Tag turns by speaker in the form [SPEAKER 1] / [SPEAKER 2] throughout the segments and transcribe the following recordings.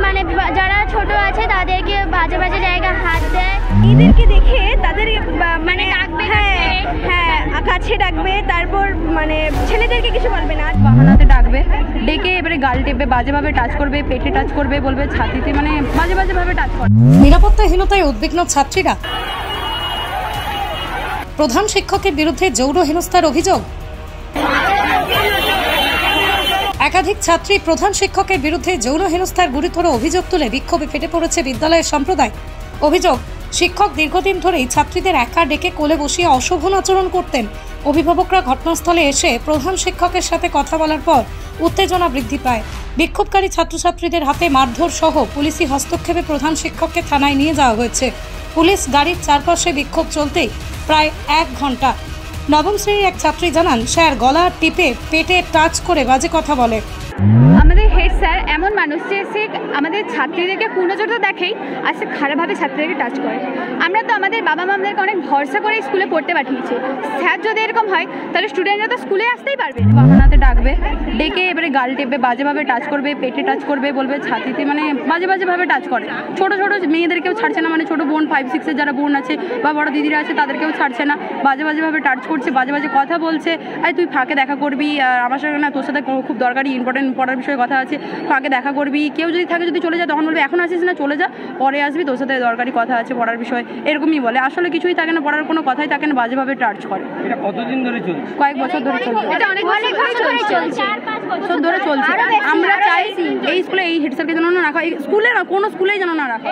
[SPEAKER 1] মানে যারা ছোট আছে তাদেরকে বাজে বাজে জায়গা হাত দেয়।
[SPEAKER 2] এদেরকে দেখে তাদের মানে হ্যাঁ কাছে ডাকবে, তারপর মানে ছেলেদেরকে কিছু বলবে না,
[SPEAKER 3] বাহানাতে ডাকবে, ডেকে এবারে গাল টেপবে, বাজেভাবে টাচ করবে, পেটে টাচ করবে, বলবে ছাতিতে, মানে বাজে বাজেভাবে টাচ করবে।
[SPEAKER 4] নিরাপত্তাহীনতায় উদ্বিগ্ন ছাত্রীরা। প্রধান শিক্ষকের বিরুদ্ধে যৌন হেনস্থার অভিযোগ। একাধিক ছাত্রী প্রধান শিক্ষকের বিরুদ্ধে যৌন হেনস্থার গুরুতর অভিযোগ তুলে বিক্ষোভে ফেটে পড়েছে বিদ্যালয়ের সম্প্রদায়। অভিযোগ, শিক্ষক দীর্ঘদিন ধরেই ছাত্রীদের একা ডেকে কোলে বসিয়ে অশোভন আচরণ করতেন। অভিভাবকরা ঘটনাস্থলে এসে প্রধান শিক্ষকের সাথে কথা বলার পর উত্তেজনা বৃদ্ধি পায়। বিক্ষোভকারী ছাত্রছাত্রীদের হাতে মারধর সহ পুলিশি হস্তক্ষেপে প্রধান শিক্ষককে থানায় নিয়ে যাওয়া হয়েছে। পুলিশ গাড়ির চারপাশে বিক্ষোভ চলতেই প্রায় 1 ঘন্টা। নবম শ্রেণীর এক ছাত্রী জানান, স্যার গলা টিপে পেটে টাচ করে বাজে কথা বলে।
[SPEAKER 3] আমাদের হেড স্যার এমন মানুষ যে সে আমাদের ছাত্রীদেরকে পূর্ণজোর দেখেই আর সে খারাপভাবে ছাত্রীদেরকে টাচ করে। আমরা তো আমাদের বাবা মাদেরকে অনেক ভরসা করে স্কুলে পড়তে পাঠিয়েছি। স্যার যদি এরকম হয় তাহলে স্টুডেন্টরা তো স্কুলে আসতেই পারবে। বাহানাতে ডাকবে, ডেকে এবারে গাল টেপবে, বাজেভাবে টাচ করবে, পেটে টাচ করবে, বলবে ছাতিতে, মানে বাজে বাজেভাবে টাচ করে। ছোট ছোট মেয়েদেরকেও ছাড়ছে না, মানে ছোট বোন 5-6 যারা বোন আছে বা বড় দিদিরা আছে তাদেরকেও ছাড়ছে না। বাজে বাজেভাবে টাচ করছে, বাজে বাজে কথা বলছে। এই তুই ফাঁকে দেখা করবি, আমার সাথে না, তোর সাথে খুব দরকারি ইম্পর্টেন্ট পড়ার বিষয়ে কথা আছে, ফাঁকে দেখা করবি। কেউ যদি থাকে, যদি চলে যায় তখন বলবে এখন আসিস না, চলে যা, পরে আসবি, তোর সাথে দরকারি কথা আছে পড়ার বিষয়ে, এরকমই বলে। আসলে কিছুই থাকে না, পড়ার কোনো কথাই থাকে না, বাজেভাবে টাচ করে।
[SPEAKER 5] এটা কতদিন ধরে চলছে?
[SPEAKER 3] কয়েক বছর ধরে চলছে। এটা অনেক বছর ধরে চলছে। আমরা চাই এই স্কুলে এই হেড স্যারকে যেন না রাখা, এই স্কুলে না, কোনো স্কুলেই যেন না রাখা।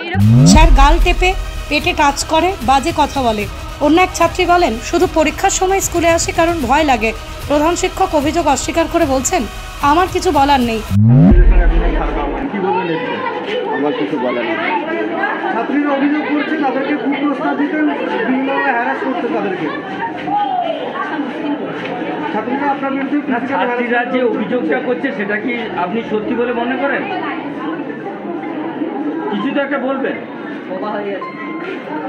[SPEAKER 4] স্যার গাল টেপে পেটে টাচ করে, বাজে কথা বলে। অন্য এক ছাত্রী বলেন, শুধু পরীক্ষার সময় স্কুলে আসে কারণ ভয় লাগে। প্রধান শিক্ষক অভিযোগ অস্বীকার করে বলছেন, আমার কিছু বলার নেই।
[SPEAKER 5] আমার কিছু বলার নেই।
[SPEAKER 6] ছাত্রীরা অভিযোগ করছে তাদেরকে কুপ্রস্তাব দিতেন, বিভিন্নভাবে হ্যারাস করতে তাদেরকে।
[SPEAKER 5] ছাত্রীরা যে অভিযোগটা করছে সেটা কি আপনি সত্যি বলে মনে করেন? কিছু তো একটা বলবেন।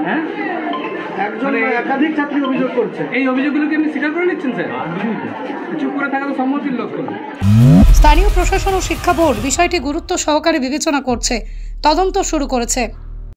[SPEAKER 5] হ্যাঁ,
[SPEAKER 6] একজন একাধিক ছাত্রী অভিযোগ করছে।
[SPEAKER 5] এই অভিযোগগুলোকে আপনি স্বীকার করে নিচ্ছেন স্যার? চুপ করে থাকা তো সম্মতির লক্ষণ।
[SPEAKER 4] স্থানীয় প্রশাসন ও শিক্ষা বোর্ড বিষয়টি গুরুত্ব সহকারে বিবেচনা করছে, তদন্ত শুরু করেছে।